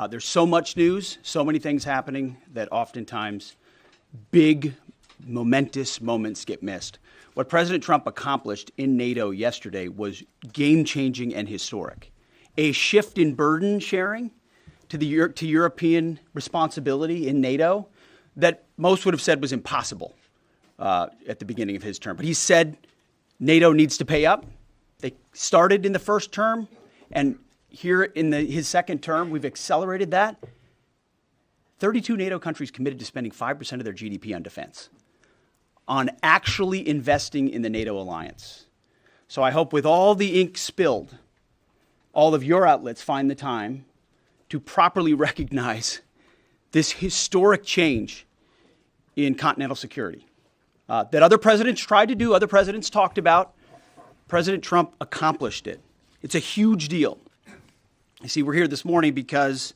There's so much news, so many things happening that oftentimes big, momentous moments get missed. What President Trump accomplished in NATO yesterday was game-changing and historic. A shift in burden sharing to European responsibility in NATO that most would have said was impossible at the beginning of his term. But he said NATO needs to pay up. They started in the first term, and here in his second term, we've accelerated that. 32 NATO countries committed to spending 5% of their GDP on defense, on actually investing in the NATO alliance. So I hope with all the ink spilled, all of your outlets find the time to properly recognize this historic change in continental security that other presidents tried to do, other presidents talked about. President Trump accomplished it. It's a huge deal. You see, we're here this morning because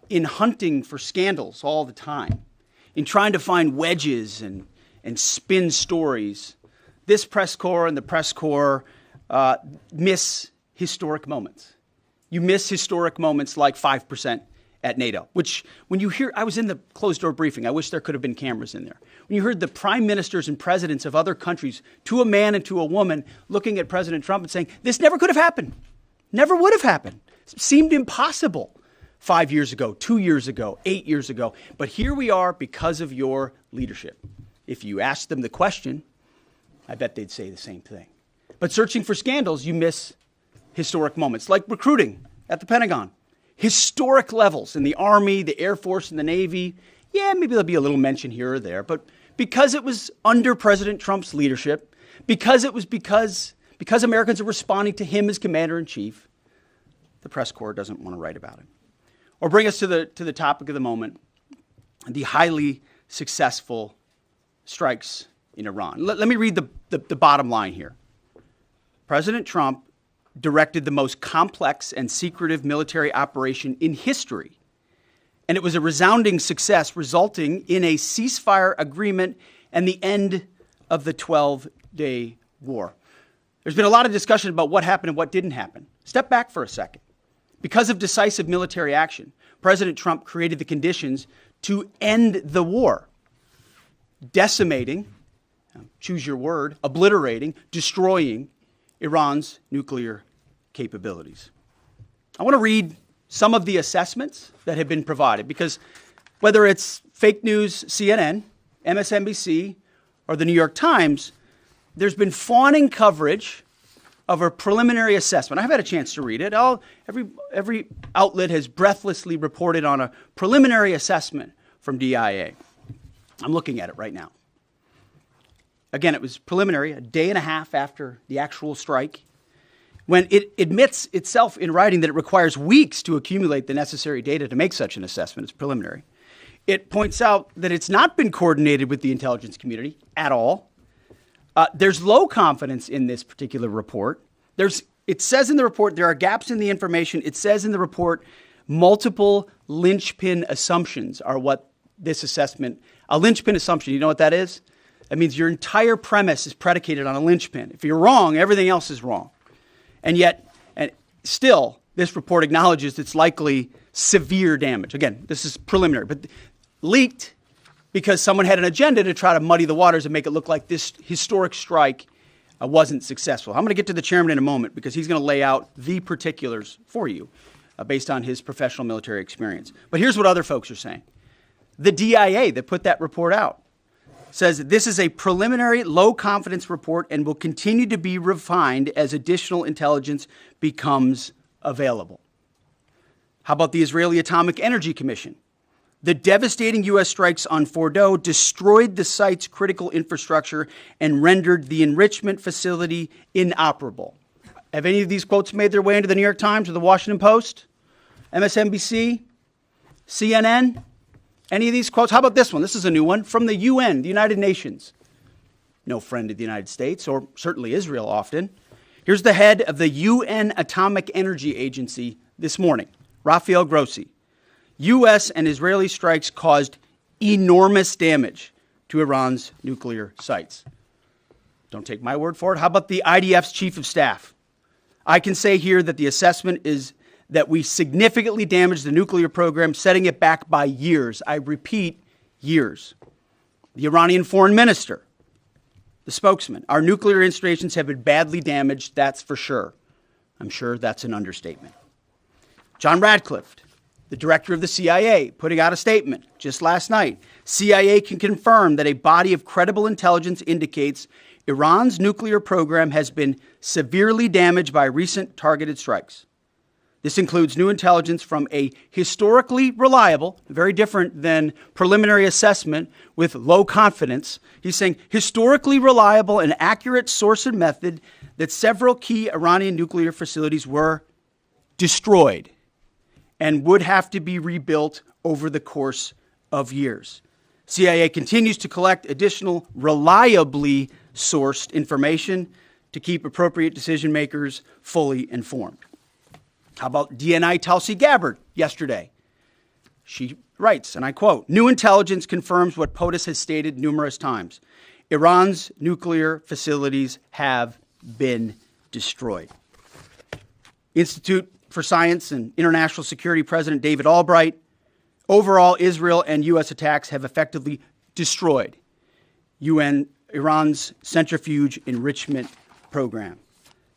in hunting for scandals all the time, in trying to find wedges and spin stories, this press corps and the press corps miss historic moments. You miss historic moments like 5% at NATO, which when you hear, I was in the closed-door briefing. I wish there could have been cameras in there. When you heard the prime ministers and presidents of other countries, to a man and to a woman, looking at President Trump and saying, this never could have happened, never would have happened. It seemed impossible 5 years ago, 2 years ago, 8 years ago. But here we are because of your leadership. If you asked them the question, I bet they'd say the same thing. But searching for scandals, you miss historic moments, like recruiting at the Pentagon. Historic levels in the Army, the Air Force, and the Navy. Yeah, maybe there'll be a little mention here or there, but because it was under President Trump's leadership, because Americans are responding to him as commander-in-chief, the press corps doesn't want to write about it. Or bring us to the topic of the moment, the highly successful strikes in Iran. Let me read the bottom line here. President Trump directed the most complex and secretive military operation in history, and it was a resounding success, resulting in a ceasefire agreement and the end of the 12-day war. There's been a lot of discussion about what happened and what didn't happen. Step back for a second. Because of decisive military action, President Trump created the conditions to end the war, decimating, choose your word, obliterating, destroying Iran's nuclear capabilities. I want to read some of the assessments that have been provided because whether it's fake news, CNN, MSNBC, or the New York Times, there's been fawning coverage of a preliminary assessment. I've had a chance to read it. Every outlet has breathlessly reported on a preliminary assessment from DIA. I'm looking at it right now. Again, it was preliminary, a day and a half after the actual strike, when it admits itself in writing that it requires weeks to accumulate the necessary data to make such an assessment. It's preliminary. It points out that it's not been coordinated with the intelligence community at all. There's low confidence in this particular report. It says in the report there are gaps in the information. It says in the report multiple linchpin assumptions are what this assessment, a linchpin assumption, you know what that is? That means your entire premise is predicated on a linchpin. If you're wrong, everything else is wrong. And yet, still, this report acknowledges it's likely severe damage. Again, this is preliminary, but leaked because someone had an agenda to try to muddy the waters and make it look like this historic strike wasn't successful. I'm going to get to the chairman in a moment because he's going to lay out the particulars for you based on his professional military experience. But here's what other folks are saying. The DIA that put that report out says this is a preliminary low-confidence report and will continue to be refined as additional intelligence becomes available. How about the Israeli Atomic Energy Commission? The devastating U.S. strikes on Fordo destroyed the site's critical infrastructure and rendered the enrichment facility inoperable. Have any of these quotes made their way into the New York Times or the Washington Post? MSNBC? CNN? Any of these quotes? How about this one? This is a new one from the UN, the United Nations. No friend of the United States, or certainly Israel often. Here's the head of the UN Atomic Energy Agency this morning, Rafael Grossi. U.S. and Israeli strikes caused enormous damage to Iran's nuclear sites. Don't take my word for it. How about the IDF's chief of staff? I can say here that the assessment is that we significantly damaged the nuclear program, setting it back by years. I repeat, years. The Iranian foreign minister, the spokesman, our nuclear installations have been badly damaged, that's for sure. I'm sure that's an understatement. John Radcliffe, the director of the CIA, putting out a statement just last night. CIA can confirm that a body of credible intelligence indicates Iran's nuclear program has been severely damaged by recent targeted strikes. This includes new intelligence from a historically reliable, very different than preliminary assessment with low confidence. He's saying historically reliable and accurate source and method that several key Iranian nuclear facilities were destroyed and would have to be rebuilt over the course of years. CIA continues to collect additional reliably sourced information to keep appropriate decision makers fully informed. How about DNI Tulsi Gabbard yesterday? She writes, and I quote, "New intelligence confirms what POTUS has stated numerous times. Iran's nuclear facilities have been destroyed." Institute for Science and International Security President David Albright, overall, Israel and U.S. attacks have effectively destroyed Iran's centrifuge enrichment program.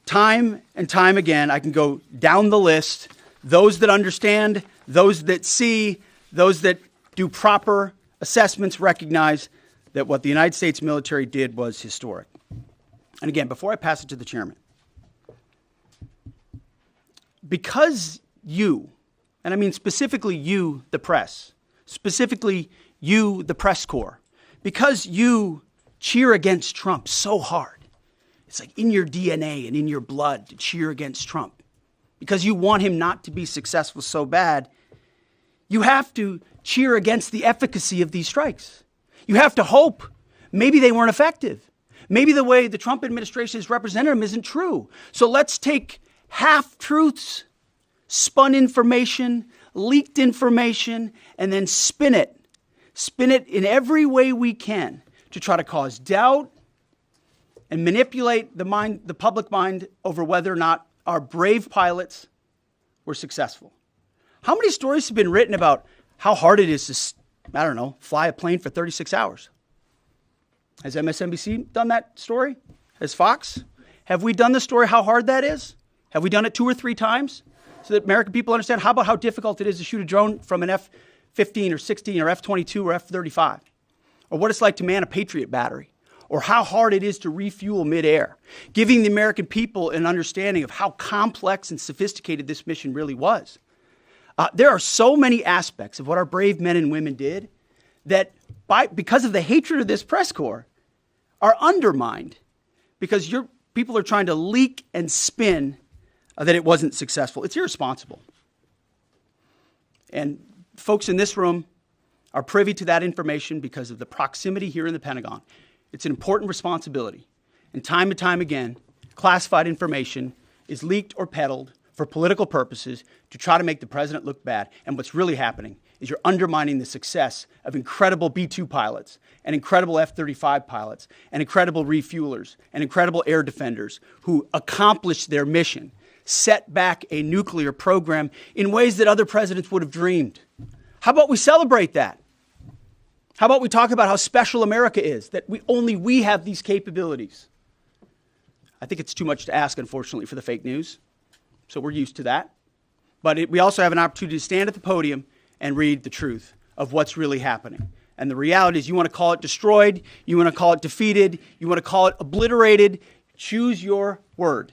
Time and time again, I can go down the list. Those that understand, those that see, those that do proper assessments recognize that what the United States military did was historic. And again, before I pass it to the chairman, because you, and I mean specifically you, the press, specifically you, the press corps, because you cheer against Trump so hard, it's like in your DNA and in your blood to cheer against Trump, because you want him not to be successful so bad, you have to cheer against the efficacy of these strikes. You have to hope maybe they weren't effective. Maybe the way the Trump administration has represented them isn't true. So let's take half-truths, spun information, leaked information, and then spin it. Spin it in every way we can to try to cause doubt and manipulate the public mind over whether or not our brave pilots were successful. How many stories have been written about how hard it is to, fly a plane for 36 hours? Has MSNBC done that story? Has Fox? Have we done the story how hard that is? Have we done it 2 or 3 times so that American people understand how about how difficult it is to shoot a drone from an F-15 or 16 or F-22 or F-35? Or what it's like to man a Patriot battery? Or how hard it is to refuel midair? Giving the American people an understanding of how complex and sophisticated this mission really was. There are so many aspects of what our brave men and women did that because of the hatred of this press corps are undermined because your people are trying to leak and spin that it wasn't successful. It's irresponsible. And folks in this room are privy to that information because of the proximity here in the Pentagon. It's an important responsibility. And time again, classified information is leaked or peddled for political purposes to try to make the president look bad. And what's really happening is you're undermining the success of incredible B-2 pilots and incredible F-35 pilots and incredible refuelers and incredible air defenders who accomplished their mission, set back a nuclear program in ways that other presidents would have dreamed. How about we celebrate that? How about we talk about how special America is, that only we have these capabilities? I think it's too much to ask, unfortunately, for the fake news. So we're used to that. But we also have an opportunity to stand at the podium and read the truth of what's really happening. And the reality is you want to call it destroyed, you want to call it defeated, you want to call it obliterated. Choose your word.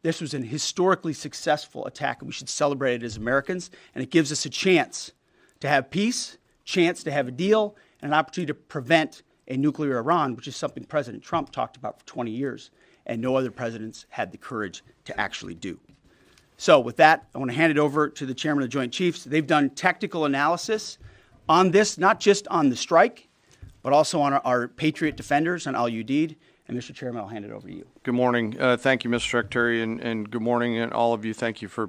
This was an historically successful attack, and we should celebrate it as Americans. And it gives us a chance to have peace, chance to have a deal, and an opportunity to prevent a nuclear Iran, which is something President Trump talked about for 20 years, and no other presidents had the courage to actually do. So with that, I want to hand it over to the chairman of the Joint Chiefs. They've done technical analysis on this, not just on the strike, but also on our Patriot defenders on Al Udeid. And Mr. Chairman, I'll hand it over to you. Good morning. Thank you, Mr. Secretary, and good morning, and all of you. Thank you for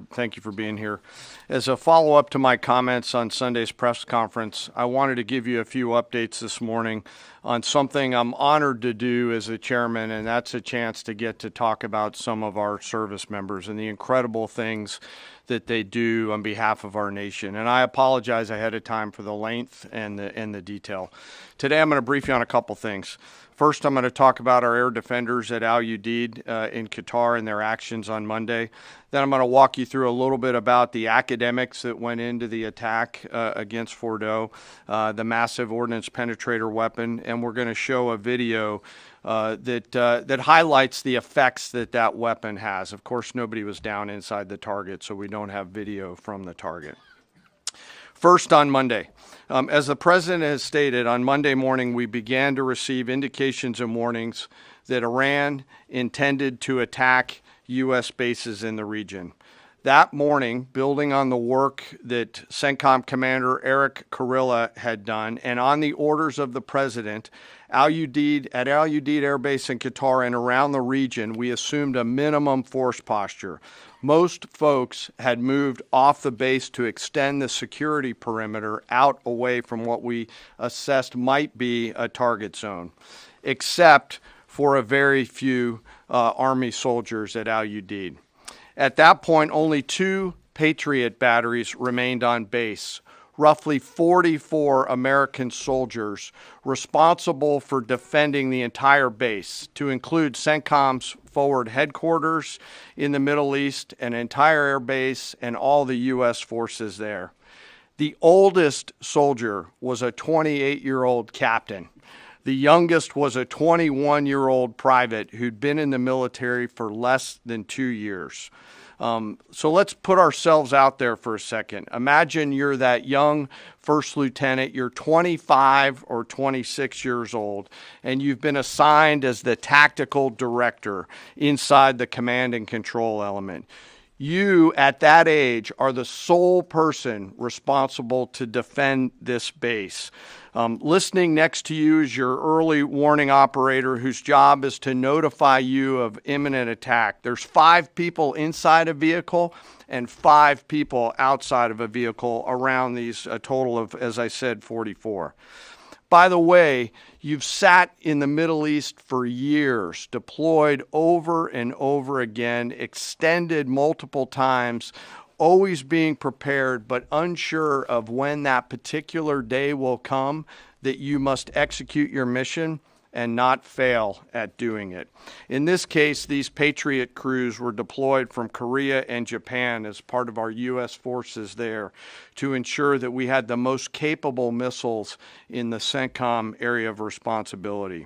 being here. As a follow-up to my comments on Sunday's press conference, I wanted to give you a few updates this morning on something I'm honored to do as a chairman, and that's a chance to get to talk about some of our service members and the incredible things that they do on behalf of our nation. And I apologize ahead of time for the length and the detail. Today I'm going to brief you on a couple things. First, I'm going to talk about our air defenders at Al Udeid in Qatar and their actions on Monday. Then I'm going to walk you through a little bit about the academics that went into the attack against Fordo, the massive ordnance penetrator weapon, and we're going to show a video that highlights the effects that weapon has. Of course, nobody was down inside the target, so we don't have video from the target. First, on Monday, as the President has stated, on Monday morning we began to receive indications and warnings that Iran intended to attack U.S. bases in the region. That morning, building on the work that CENTCOM Commander Eric Kurilla had done, and on the orders of the President, at Al Udeid Air Base in Qatar and around the region, we assumed a minimum force posture. Most folks had moved off the base to extend the security perimeter out away from what we assessed might be a target zone, except for a very few Army soldiers at Al Udeid. At that point, only 2 Patriot batteries remained on base, roughly 44 American soldiers responsible for defending the entire base, to include CENTCOM's forward headquarters in the Middle East, an entire air base, and all the U.S. forces there. The oldest soldier was a 28-year-old captain. The youngest was a 21-year-old private who'd been in the military for less than 2 years. So let's put ourselves out there for a second. Imagine you're that young first lieutenant, you're 25 or 26 years old, and you've been assigned as the tactical director inside the command and control element. You, at that age, are the sole person responsible to defend this base. Listening next to you is your early warning operator whose job is to notify you of imminent attack. There's 5 people inside a vehicle and 5 people outside of a vehicle around these, a total of, as I said, 44. By the way, you've sat in the Middle East for years, deployed over and over again, extended multiple times, always being prepared, but unsure of when that particular day will come that you must execute your mission and not fail at doing it. In this case, these Patriot crews were deployed from Korea and Japan as part of our U.S. forces there to ensure that we had the most capable missiles in the CENTCOM area of responsibility.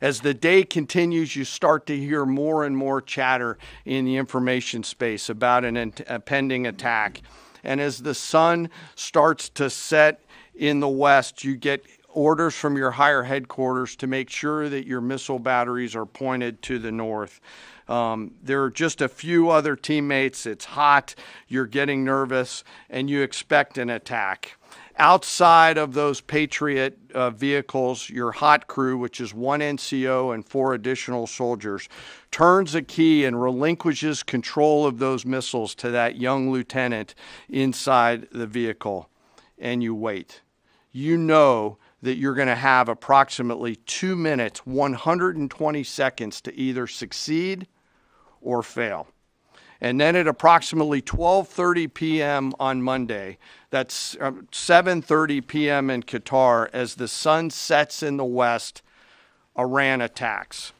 As the day continues, you start to hear more and more chatter in the information space about a pending attack. And as the sun starts to set in the west, you get orders from your higher headquarters to make sure that your missile batteries are pointed to the north. There are just a few other teammates. It's hot, you're getting nervous, and you expect an attack. Outside of those Patriot vehicles, your hot crew, which is 1 NCO and 4 additional soldiers, turns a key and relinquishes control of those missiles to that young lieutenant inside the vehicle. And you wait. You know that you're going to have approximately 2 minutes, 120 seconds to either succeed or fail. And then at approximately 12:30 p.m. on Monday, that's 7:30 p.m. in Qatar, as the sun sets in the west, Iran attacks.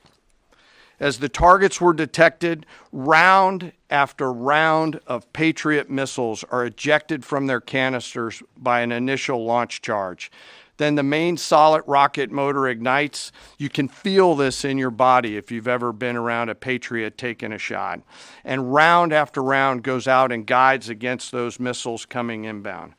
As the targets were detected, round after round of Patriot missiles are ejected from their canisters by an initial launch charge. Then the main solid rocket motor ignites. You can feel this in your body if you've ever been around a Patriot taking a shot. And round after round goes out and guides against those missiles coming inbound.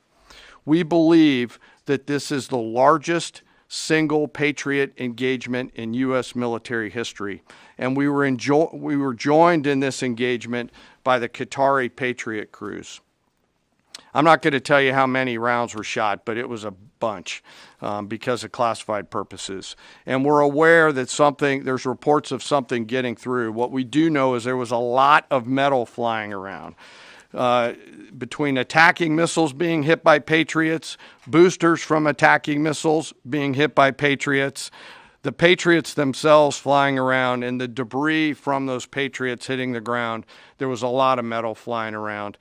We believe that this is the largest single Patriot engagement in U.S. military history. And we were joined in this engagement by the Qatari Patriot crews. I'm not going to tell you how many rounds were shot, but it was a bunch because of classified purposes. And we're aware that there's reports of something getting through. What we do know is there was a lot of metal flying around. Between attacking missiles being hit by Patriots, boosters from attacking missiles being hit by Patriots, The Patriots themselves flying around, and the debris from those Patriots hitting the ground, there was a lot of metal flying around.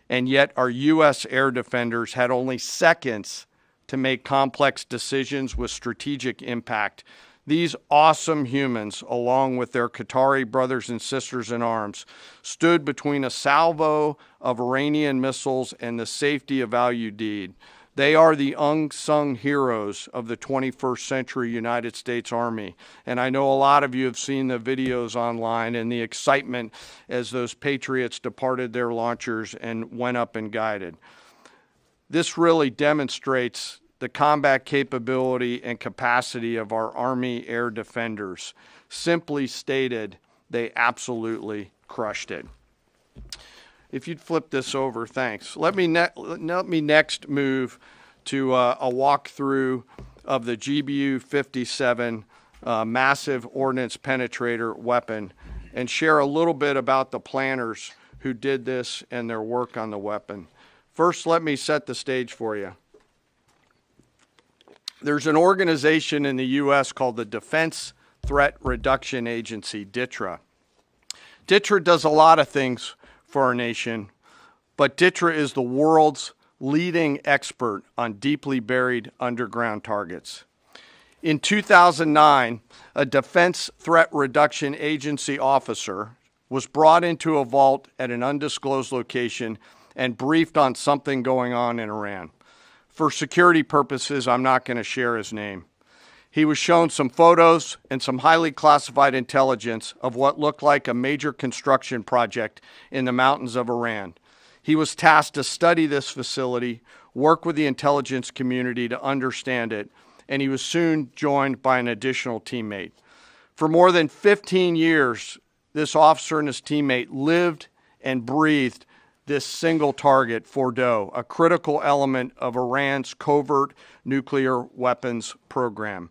And yet our U.S. air defenders had only seconds to make complex decisions with strategic impact. These awesome humans, along with their Qatari brothers and sisters in arms, stood between a salvo of Iranian missiles and the safety of Al Udeid. They are the unsung heroes of the 21st century United States Army. And I know a lot of you have seen the videos online and the excitement as those Patriots departed their launchers and went up and guided. This really demonstrates the combat capability and capacity of our Army air defenders. Simply stated, they absolutely crushed it. If you'd flip this over, thanks. Let me next move to a walkthrough of the GBU-57 massive ordnance penetrator weapon and share a little bit about the planners who did this and their work on the weapon. First, let me set the stage for you. There's an organization in the U.S. called the Defense Threat Reduction Agency, DTRA. DTRA does a lot of things for our nation, but DTRA is the world's leading expert on deeply buried underground targets. In 2009, a Defense Threat Reduction Agency officer was brought into a vault at an undisclosed location and briefed on something going on in Iran. For security purposes, I'm not going to share his name. He was shown some photos and some highly classified intelligence of what looked like a major construction project in the mountains of Iran. He was tasked to study this facility, work with the intelligence community to understand it, and he was soon joined by an additional teammate. For more than 15 years, this officer and his teammate lived and breathed this single target, Fordo, a critical element of Iran's covert nuclear weapons program.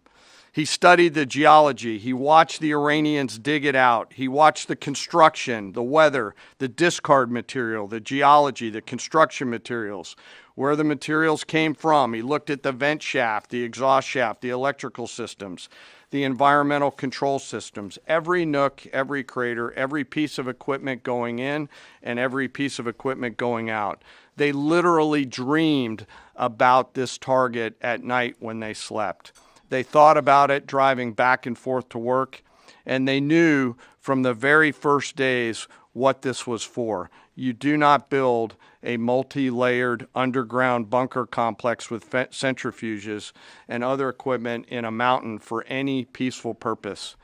He studied the geology. He watched the Iranians dig it out. He watched the construction, the weather, the discard material, the geology, the construction materials, where the materials came from. He looked at the vent shaft, the exhaust shaft, the electrical systems, the environmental control systems, every nook, every crater, every piece of equipment going in and every piece of equipment going out. They literally dreamed about this target at night when they slept. They thought about it driving back and forth to work, and they knew from the very first days what this was for. You do not build a multi-layered underground bunker complex with centrifuges and other equipment in a mountain for any peaceful purpose.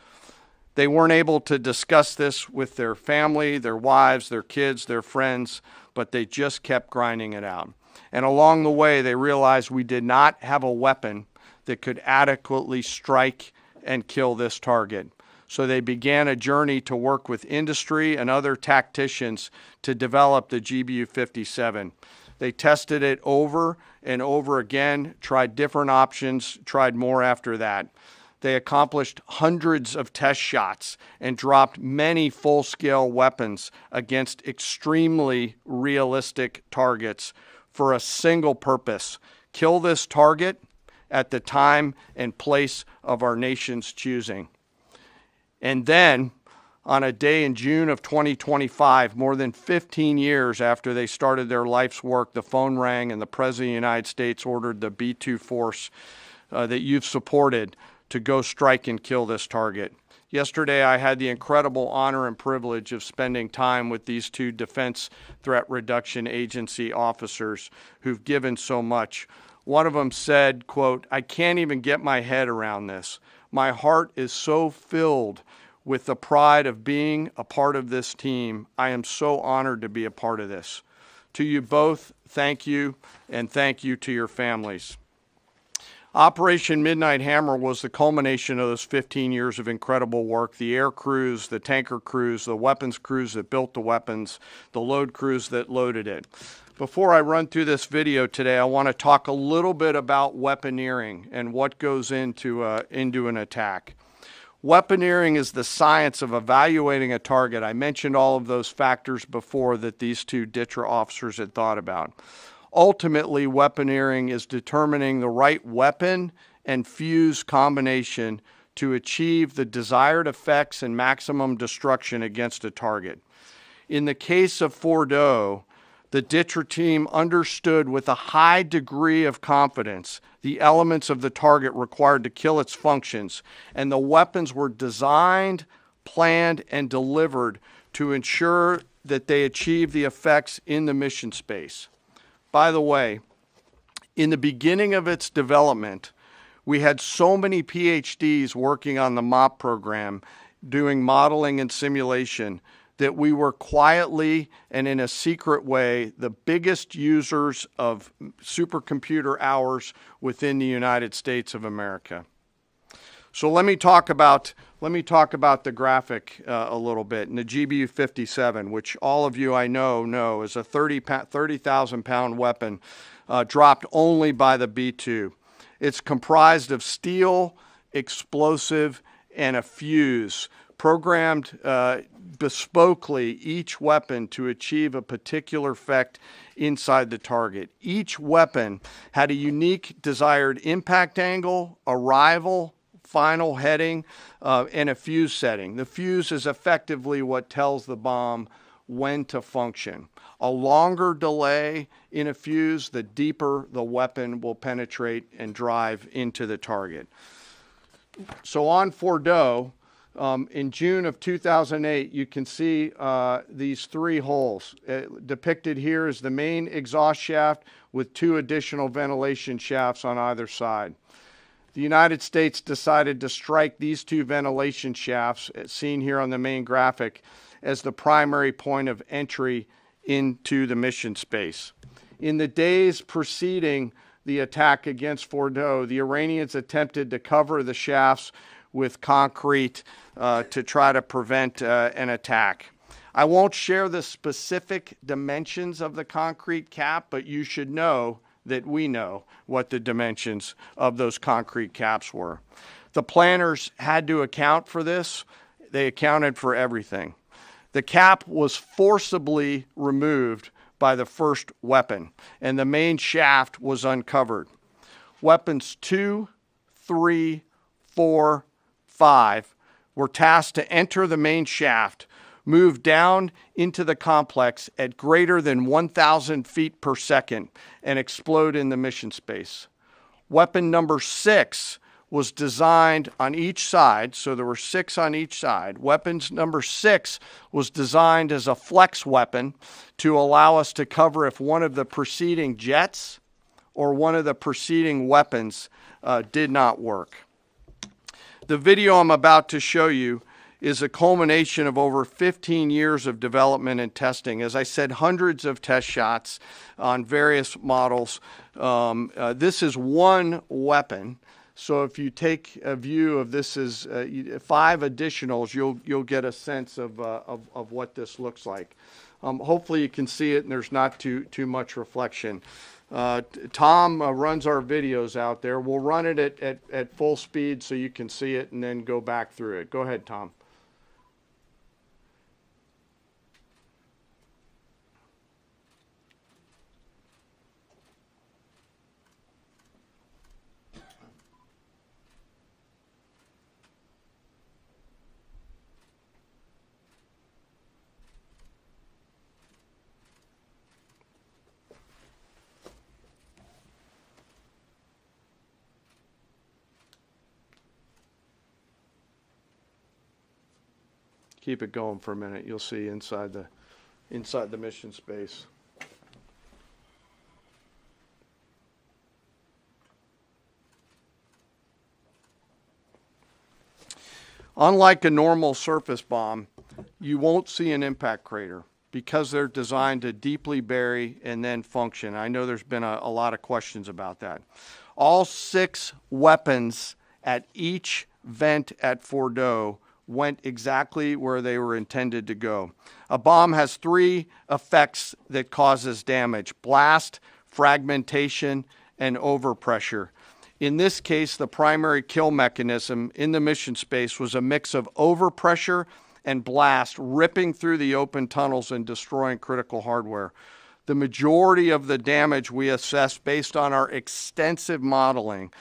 They weren't able to discuss this with their family, their wives, their kids, their friends, but they just kept grinding it out. And along the way, they realized we did not have a weapon that could adequately strike and kill this target. So they began a journey to work with industry and other tacticians to develop the GBU-57. They tested it over and over again, tried different options, tried more after that. They accomplished hundreds of test shots and dropped many full-scale weapons against extremely realistic targets for a single purpose: kill this target at the time and place of our nation's choosing. And then, on a day in June of 2025, more than 15 years after they started their life's work, the phone rang and the President of the United States ordered the B-2 force that you've supported to go strike and kill this target. Yesterday, I had the incredible honor and privilege of spending time with these two Defense Threat Reduction Agency officers who've given so much. One of them said, quote, "I can't even get my head around this. My heart is so filled with the pride of being a part of this team. I am so honored to be a part of this." To you both, thank you, and thank you to your families. Operation Midnight Hammer was the culmination of those 15 years of incredible work. The air crews, the tanker crews, the weapons crews that built the weapons, the load crews that loaded it. Before I run through this video today, I want to talk a little bit about weaponeering and what goes into an attack. Weaponeering is the science of evaluating a target. I mentioned all of those factors before that these two DTRA officers had thought about. Ultimately, weaponeering is determining the right weapon and fuse combination to achieve the desired effects and maximum destruction against a target. In the case of Fordo, the DTRA team understood with a high degree of confidence the elements of the target required to kill its functions, and the weapons were designed, planned, and delivered to ensure that they achieve the effects in the mission space. By the way, in the beginning of its development, we had so many PhDs working on the MOP program, doing modeling and simulation, that we were quietly and in a secret way the biggest users of supercomputer hours within the United States of America. So let me talk about the graphic a little bit. And the GBU-57, which all of you I know is a 30,000-pound weapon dropped only by the B-2. It's comprised of steel, explosive, and a fuse, programmed bespokely, each weapon to achieve a particular effect inside the target. Each weapon had a unique desired impact angle, arrival, final heading, and a fuse setting. The fuse is effectively what tells the bomb when to function. A longer delay in a fuse, the deeper the weapon will penetrate and drive into the target. So on Fordo, in June of 2008, you can see these three holes. Depicted here is the main exhaust shaft with 2 additional ventilation shafts on either side. The United States decided to strike these 2 ventilation shafts, as seen here on the main graphic, as the primary point of entry into the mission space. In the days preceding the attack against Fordo, the Iranians attempted to cover the shafts with concrete to try to prevent an attack. I won't share the specific dimensions of the concrete cap, but you should know that we know what the dimensions of those concrete caps were. The planners had to account for this. They accounted for everything. The cap was forcibly removed by the first weapon, and the main shaft was uncovered. Weapons 2, 3, 4, 5 were tasked to enter the main shaft, move down into the complex at greater than 1,000 feet per second, and explode in the mission space. Weapon number 6 was designed on each side, so there were 6 on each side. Weapons number 6 was designed as a flex weapon to allow us to cover if one of the preceding jets or one of the preceding weapons did not work. The video I'm about to show you is a culmination of over 15 years of development and testing. As I said, hundreds of test shots on various models. This is one weapon. So if you take a view of this as 5 additionals, you'll get a sense of what this looks like. Hopefully you can see it and there's not too much reflection. Tom runs our videos out there. We'll run it at full speed so you can see it and then go back through it. Go ahead, Tom. Keep it going for a minute. You'll see inside the mission space. Unlike a normal surface bomb, you won't see an impact crater because they're designed to deeply bury and then function. I know there's been a lot of questions about that. All 6 weapons at each vent at Fordo went exactly where they were intended to go. A bomb has 3 effects that causes damage: blast, fragmentation, and overpressure. In this case, the primary kill mechanism in the mission space was a mix of overpressure and blast ripping through the open tunnels and destroying critical hardware. The majority of the damage we assessed based on our extensive modeling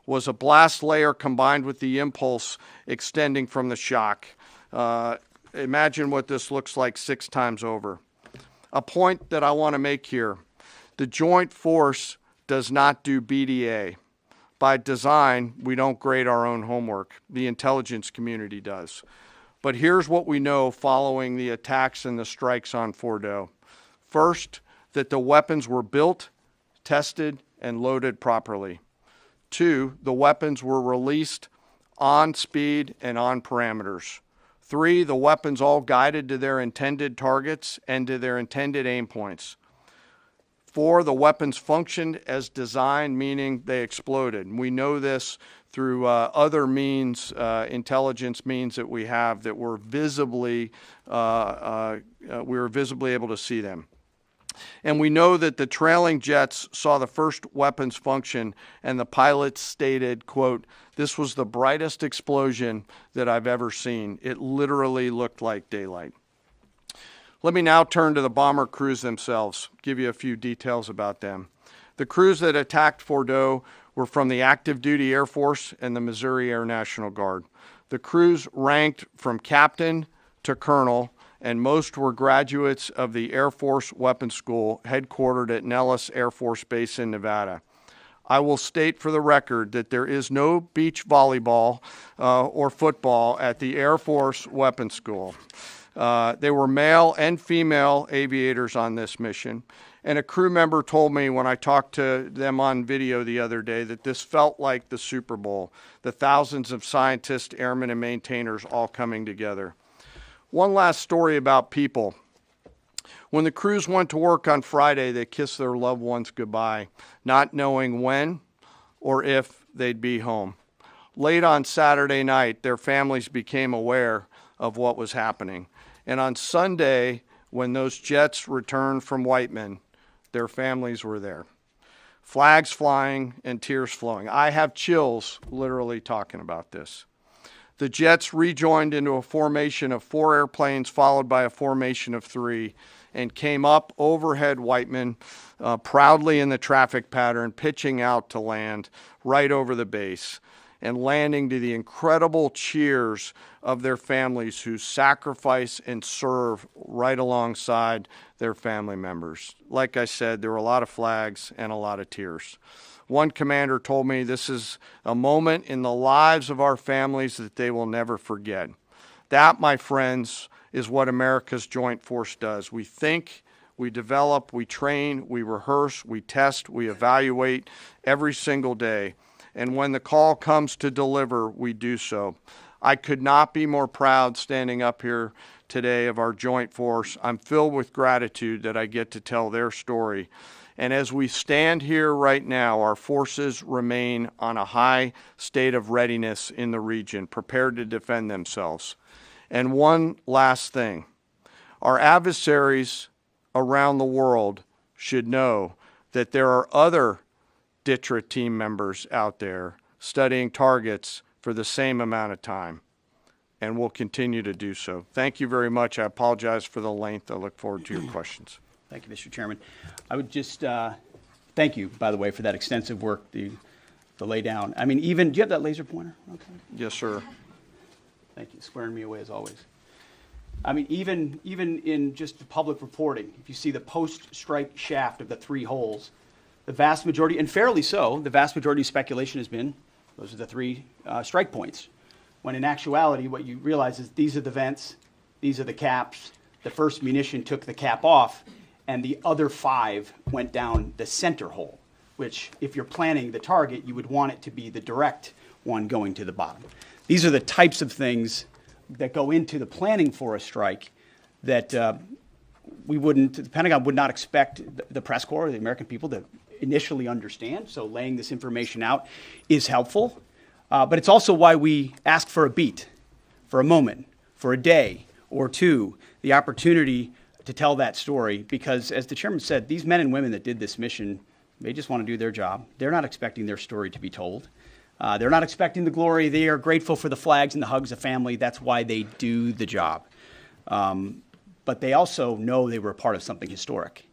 was a blast layer combined with the impulse extending from the shock. Imagine what this looks like 6 times over. A point that I want to make here, the Joint Force does not do BDA. By design, we don't grade our own homework. The intelligence community does. But here's what we know following the attacks and the strikes on Fordo. First, that the weapons were built, tested, and loaded properly. 2, the weapons were released on speed and on parameters. 3, the weapons all guided to their intended targets and to their intended aim points. 4, the weapons functioned as designed, meaning they exploded. And we know this through other means, intelligence means that we have that were visibly, we were visibly able to see them. And we know that the trailing jets saw the first weapons function, and the pilots stated, quote, "This was the brightest explosion that I've ever seen. It literally looked like daylight." Let me now turn to the bomber crews themselves, give you a few details about them. The crews that attacked Fordo were from the active duty Air Force and the Missouri Air National Guard. The crews ranked from captain to colonel, and most were graduates of the Air Force Weapons School headquartered at Nellis Air Force Base in Nevada. I will state for the record that there is no beach volleyball or football at the Air Force Weapons School. There were male and female aviators on this mission. And a crew member told me when I talked to them on video the other day that this felt like the Super Bowl, the thousands of scientists, airmen, and maintainers all coming together. One last story about people. When the crews went to work on Friday, they kissed their loved ones goodbye, not knowing when or if they'd be home. Late on Saturday night, their families became aware of what was happening. And on Sunday, when those jets returned from Whiteman, their families were there. Flags flying and tears flowing. I have chills literally talking about this. The jets rejoined into a formation of 4 airplanes followed by a formation of 3 and came up overhead Whiteman proudly in the traffic pattern, pitching out to land right over the base and landing to the incredible cheers of their families who sacrifice and serve right alongside their family members. Like I said, there were a lot of flags and a lot of tears. One commander told me this is a moment in the lives of our families that they will never forget. That, my friends, is what America's Joint Force does. We think, we develop, we train, we rehearse, we test, we evaluate every single day. And when the call comes to deliver, we do so. I could not be more proud standing up here today of our Joint Force. I'm filled with gratitude that I get to tell their story. And as we stand here right now, our forces remain on a high state of readiness in the region, prepared to defend themselves. And one last thing, our adversaries around the world should know that there are other DTRA team members out there studying targets for the same amount of time, and will continue to do so. Thank you very much. I apologize for the length. I look forward to your questions. Thank you, Mr. Chairman. I would just thank you, by the way, for that extensive work, the lay down. I mean, even, do you have that laser pointer? Okay. Yes, sir. Thank you, squaring me away as always. I mean, even in just the public reporting, if you see the post-strike shaft of the 3 holes, the vast majority, and fairly so, the vast majority of speculation has been, those are the 3 strike points. When in actuality, what you realize is these are the vents, these are the caps, the first munition took the cap off, and the other 5 went down the center hole, which if you're planning the target, you would want it to be the direct one going to the bottom. These are the types of things that go into the planning for a strike that the Pentagon would not expect the press corps, the American people, to initially understand. So laying this information out is helpful. But it's also why we ask for a beat, for a moment, for a day or 2, the opportunity to tell that story. Because as the chairman said, these men and women that did this mission, they just want to do their job. They're not expecting their story to be told. They're not expecting the glory. They are grateful for the flags and the hugs of family. That's why they do the job. But they also know they were a part of something historic.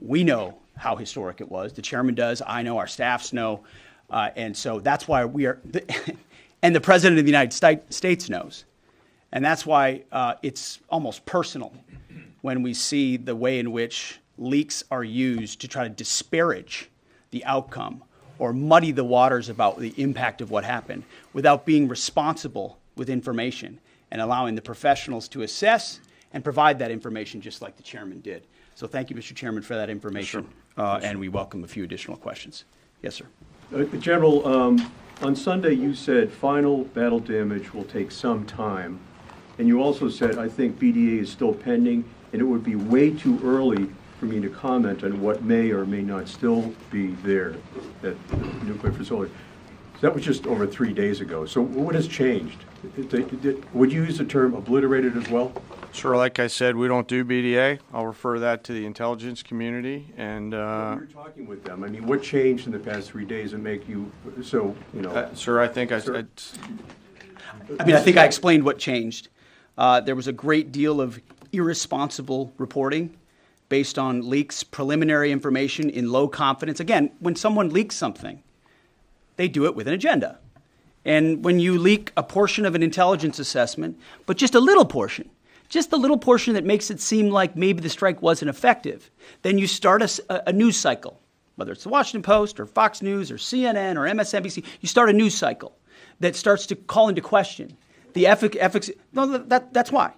We know how historic it was. The chairman does. I know. Our staffs know. And so that's why we are, and the President of the United States knows. And that's why it's almost personal when we see the way in which leaks are used to try to disparage the outcome or muddy the waters about the impact of what happened without being responsible with information and allowing the professionals to assess and provide that information just like the chairman did. So thank you, Mr. Chairman, for that information. Sure. And we welcome a few additional questions. Yes, sir. General, on Sunday you said final battle damage will take some time. And you also said, I think BDA is still pending, and it would be way too early for me to comment on what may or may not still be there at the nuclear facility. So that was just over 3 days ago. So what has changed? Would you use the term obliterated as well? Sure, like I said, we don't do BDA. I'll refer that to the intelligence community. And you're talking with them. I mean, what changed in the past 3 days that make you so, you know? Sir, I think I think I explained what changed. There was a great deal of irresponsible reporting based on leaks, preliminary information in low confidence. Again, when someone leaks something, they do it with an agenda. And when you leak a portion of an intelligence assessment, but just a little portion that makes it seem like maybe the strike wasn't effective, then you start a news cycle, whether it's the Washington Post or Fox News or CNN or MSNBC, you start a news cycle that starts to call into question the ethics. No, that's why.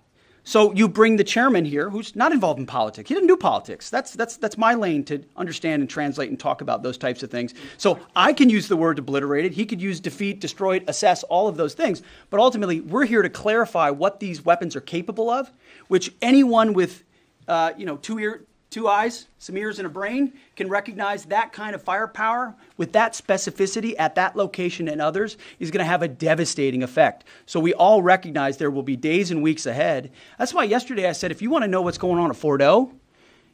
So you bring the chairman here, who's not involved in politics. He didn't do politics. That's my lane to understand and translate and talk about those types of things. So I can use the word obliterated. He could use defeat, destroyed, assess, all of those things. But ultimately, we're here to clarify what these weapons are capable of, which anyone with, two eyes, some ears, and a brain can recognize that kind of firepower with that specificity at that location and others is going to have a devastating effect. So we all recognize there will be days and weeks ahead. That's why yesterday I said, if you want to know what's going on at Fordo,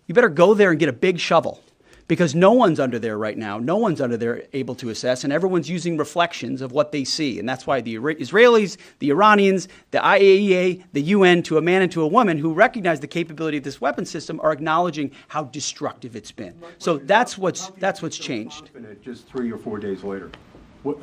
you better go there and get a big shovel, because no one's under there right now. No one's under there able to assess, and everyone's using reflections of what they see. And that's why the Israelis, the Iranians, the IAEA, the UN, to a man and to a woman who recognize the capability of this weapon system are acknowledging how destructive it's been. So that's what's changed. Just 3 or 4 days later, what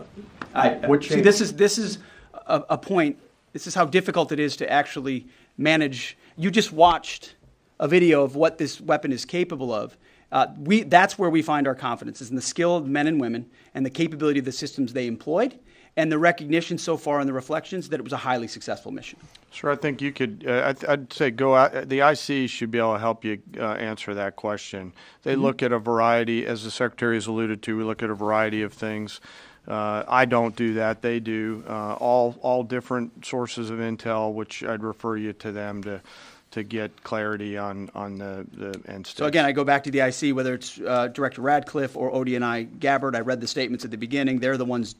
changed? See, this is a point. This is how difficult it is to actually manage. You just watched a video of what this weapon is capable of. That's where we find our confidence, is in the skill of men and women and the capability of the systems they employed and the recognition so far in the reflections that it was a highly successful mission. Sure, I think you could, I'd say go out, the IC should be able to help you answer that question. They look at a variety, as the Secretary has alluded to, we look at a variety of things. I don't do that, they do. All different sources of intel, which I'd refer you to them to get clarity on the end state. So again, I go back to the IC, whether it's Director Radcliffe or ODNI Gabbard. I read the statements at the beginning. They're the ones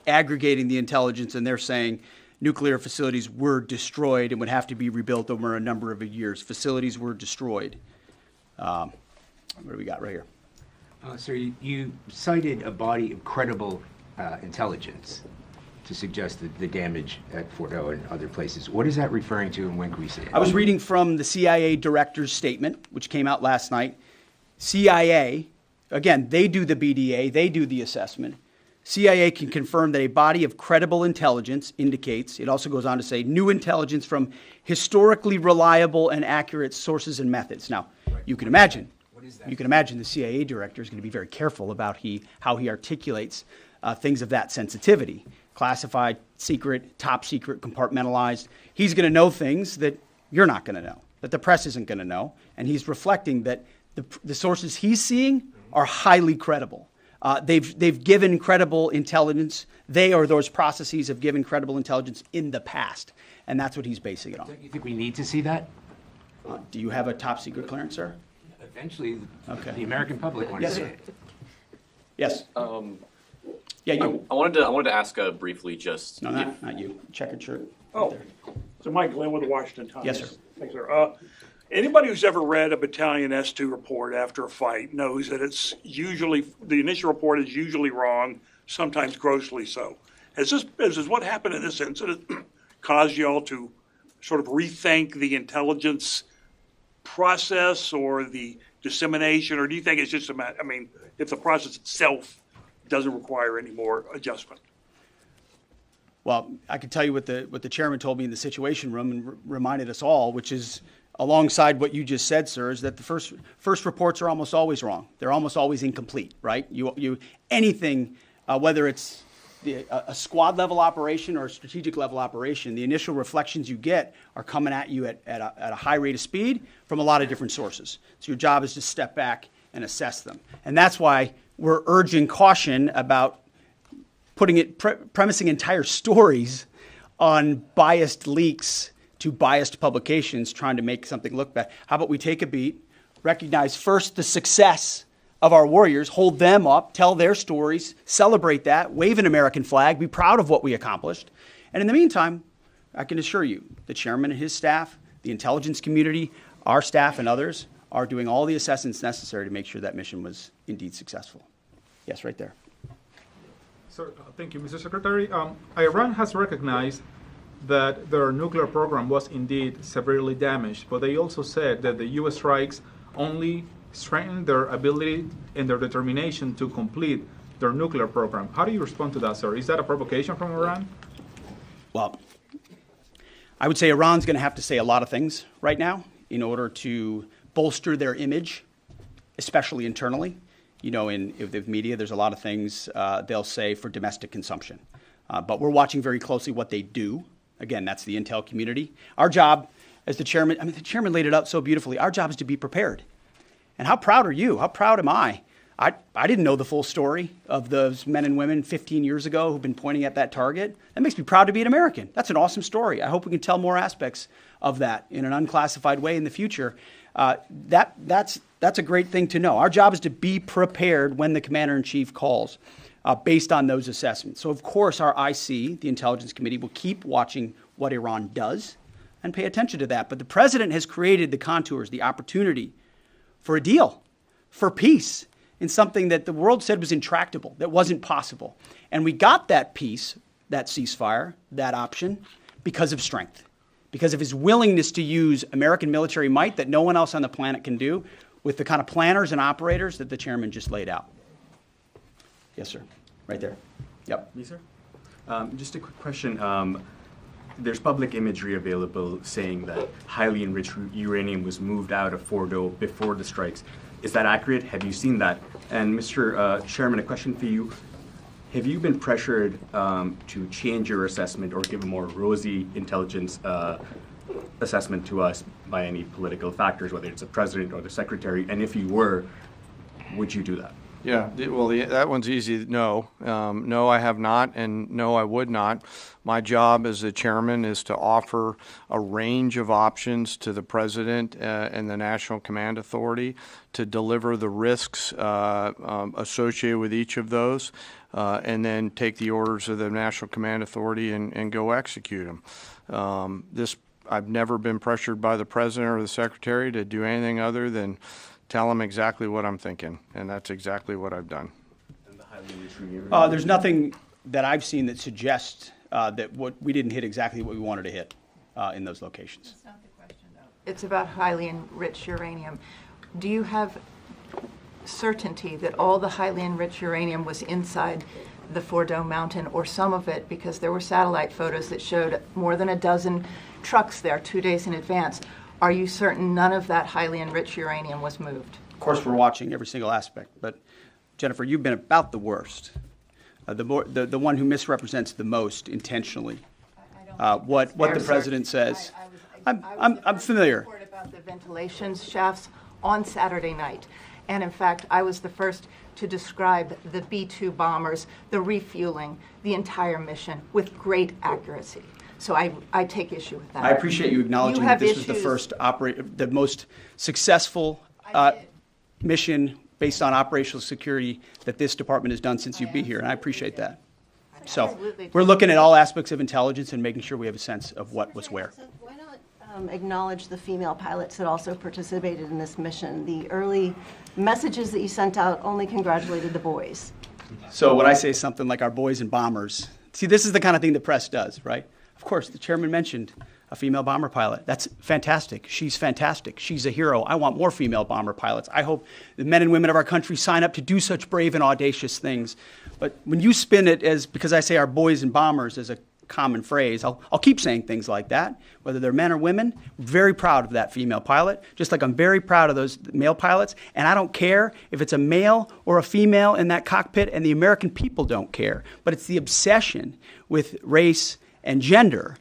aggregating the intelligence, and they're saying nuclear facilities were destroyed and would have to be rebuilt over a number of years. Facilities were destroyed. What do we got right here? Sir, you cited a body of credible intelligence to suggest the damage at Fordo and other places. What is that referring to, and when can we see it? I was reading from the CIA director's statement, which came out last night. CIA, again, they do the BDA, they do the assessment. CIA can confirm that a body of credible intelligence indicates, it also goes on to say, new intelligence from historically reliable and accurate sources and methods. Now, you can imagine, the CIA director is going to be very careful about how he articulates things of that sensitivity. Classified, secret, top secret, compartmentalized. He's going to know things that you're not going to know, that the press isn't going to know, and he's reflecting that the sources he's seeing are highly credible. They've given credible intelligence. They or those processes have given credible intelligence in the past, and that's what he's basing it on. Don't you think we need to see that? Do you have a top secret clearance, sir? Eventually, okay. The American public wants to see it. Yes. Yeah, you. I wanted to ask briefly just. No, not you. Checkered shirt. Oh, so Mike Glenn with the Washington Times. Yes, sir. Thanks, sir. Anybody who's ever read a Battalion S2 report after a fight knows that it's usually, the initial report is usually wrong, sometimes grossly so. Has what happened in this incident caused you all to sort of rethink the process or the dissemination, or do you think it's just a matter, I mean, if the process itself doesn't require any more adjustment. Well, I can tell you what the chairman told me in the Situation Room and reminded us all, which is alongside what you just said, sir, is that the first reports are almost always wrong. They're almost always incomplete, right? Anything, whether it's a squad level operation or a strategic level operation, the initial reflections you get are coming at you at a high rate of speed from a lot of different sources. So your job is to step back and assess them. And that's why we're urging caution about premising entire stories on biased leaks to biased publications trying to make something look bad. How about we take a beat, recognize first the success of our warriors, hold them up, tell their stories, celebrate that, wave an American flag, be proud of what we accomplished. And in the meantime, I can assure you, the chairman and his staff, the intelligence community, our staff and others are doing all the assessments necessary to make sure that mission was indeed successful. Yes, right there. Sir, thank you, Mr. Secretary. Iran has recognized that their nuclear program was indeed severely damaged, but they also said that the U.S. strikes only strengthened their ability and their determination to complete their nuclear program. How do you respond to that, sir? Is that a provocation from Iran? Well, I would say Iran's going to have to say a lot of things right now in order to bolster their image, especially internally. You know, in the media, there's a lot of things they'll say for domestic consumption. But we're watching very closely what they do. Again, that's the intel community. Our job as the chairman, the chairman laid it out so beautifully. Our job is to be prepared. And how proud are you? How proud am I? I didn't know the full story of those men and women 15 years ago who've been pointing at that target. That makes me proud to be an American. That's an awesome story. I hope we can tell more aspects of that in an unclassified way in the future. That's a great thing to know. Our job is to be prepared when the commander-in-chief calls based on those assessments. So, of course, our IC, the Intelligence Committee, will keep watching what Iran does and pay attention to that. But the president has created the contours, the opportunity for a deal, for peace, in something that the world said was intractable, that wasn't possible. And we got that peace, that ceasefire, that option, because of strength, because of his willingness to use American military might that no one else on the planet can do with the kind of planners and operators that the chairman just laid out. Yes, sir. Right there. Yep. Me, sir? Just a quick question. There's public imagery available saying that highly enriched uranium was moved out of Fordo before the strikes. Is that accurate? Have you seen that? And Mr. Chairman, a question for you. Have you been pressured to change your assessment or give a more rosy intelligence assessment to us by any political factors, whether it's the president or the secretary? And if you were, would you do that? Yeah, well, that one's easy. No. No, I have not, and no, I would not. My job as the chairman is to offer a range of options to the president and the National Command Authority to deliver the risks associated with each of those, and then take the orders of the National Command Authority and go execute them. I've never been pressured by the president or the secretary to do anything other than tell them exactly what I'm thinking, and that's exactly what I've done. And the highly enriched uranium? There's nothing that I've seen that suggests that we didn't hit exactly what we wanted to hit in those locations. That's not the question, though. It's about highly enriched uranium. Do you have certainty that all the highly enriched uranium was inside the Fordo mountain, or some of it, because there were satellite photos that showed more than a dozen trucks there 2 days in advance? Are you certain none of that highly enriched uranium was moved? Of course, we're watching every single aspect. But, Jennifer, you've been about the worst, the one who misrepresents the most intentionally what the president says. I'm familiar. I report about the ventilation shafts on Saturday night. And, in fact, I was the first to describe the B-2 bombers, the refueling, the entire mission with great accuracy. So I take issue with that. I appreciate you acknowledging that this was the first the most successful mission based on operational security that this department has done since you've been here, and I appreciate that. So we're looking at all aspects of intelligence and making sure we have a sense of what was where. Why not acknowledge the female pilots that also participated in this mission? The early messages that you sent out only congratulated the boys. So when I say something like our boys and bombers, see, this is the kind of thing the press does, right? Of course, the chairman mentioned a female bomber pilot. That's fantastic. She's fantastic. She's a hero. I want more female bomber pilots. I hope the men and women of our country sign up to do such brave and audacious things. But when you spin it as, because I say our boys and bombers as a common phrase, I'll keep saying things like that, whether they're men or women. I'm very proud of that female pilot, just like I'm very proud of those male pilots. And I don't care if it's a male or a female in that cockpit, and the American people don't care. But it's the obsession with race and gender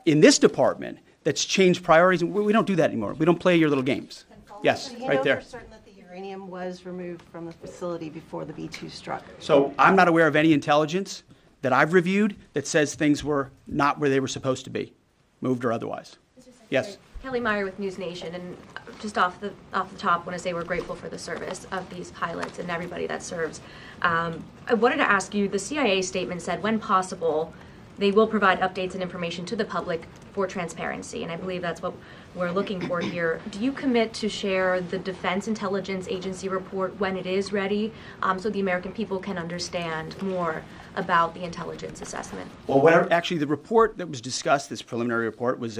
in this department that's changed priorities. We don't do that anymore. We don't play your little games. Yes, Do you right know there. for certain that the uranium was removed from the facility before the B-2 struck? So I'm not aware of any intelligence that I've reviewed that says things were not where they were supposed to be, moved or otherwise. Yes. Kelly Meyer with News Nation, and just off the top, want to say we're grateful for the service of these pilots and everybody that serves. I wanted to ask you, the CIA statement said, when possible, they will provide updates and information to the public for transparency, and I believe that's what we're looking for here. Do you commit to share the Defense Intelligence Agency report when it is ready, so the American people can understand more about the intelligence assessment? Well, actually, the report that was discussed, this preliminary report, was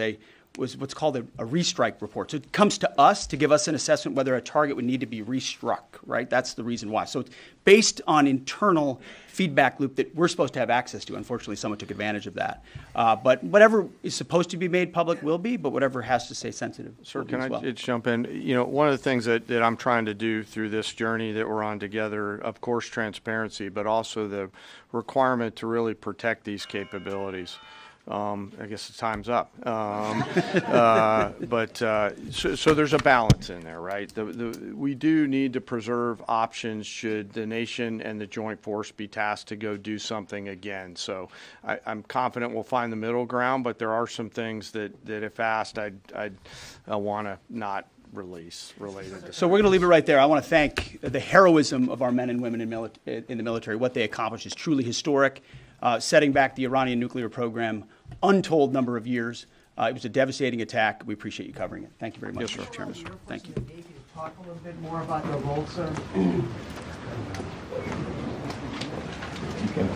what's called a restrike report. So it comes to us to give us an assessment whether a target would need to be restruck, right? That's the reason why. So it's based on internal feedback loop that we're supposed to have access to. Unfortunately, someone took advantage of that. But whatever is supposed to be made public will be, but whatever has to stay sensitive. Sir, can I just jump in? You know, one of the things that I'm trying to do through this journey that we're on together, of course, transparency, but also the requirement to really protect these capabilities. I guess the time's up. So there's a balance in there, right? We do need to preserve options should the nation and the joint force be tasked to go do something again. So I'm confident we'll find the middle ground, but there are some things that if asked, I want to not release related to. So we're going to leave it right there. I want to thank the heroism of our men and women in the military. What they accomplished is truly historic. Setting back the Iranian nuclear program untold number of years. It was a devastating attack. We appreciate you covering it. Thank you very much, Mr. Chairman. Thank you. Talk a little bit more about the role, sir. You can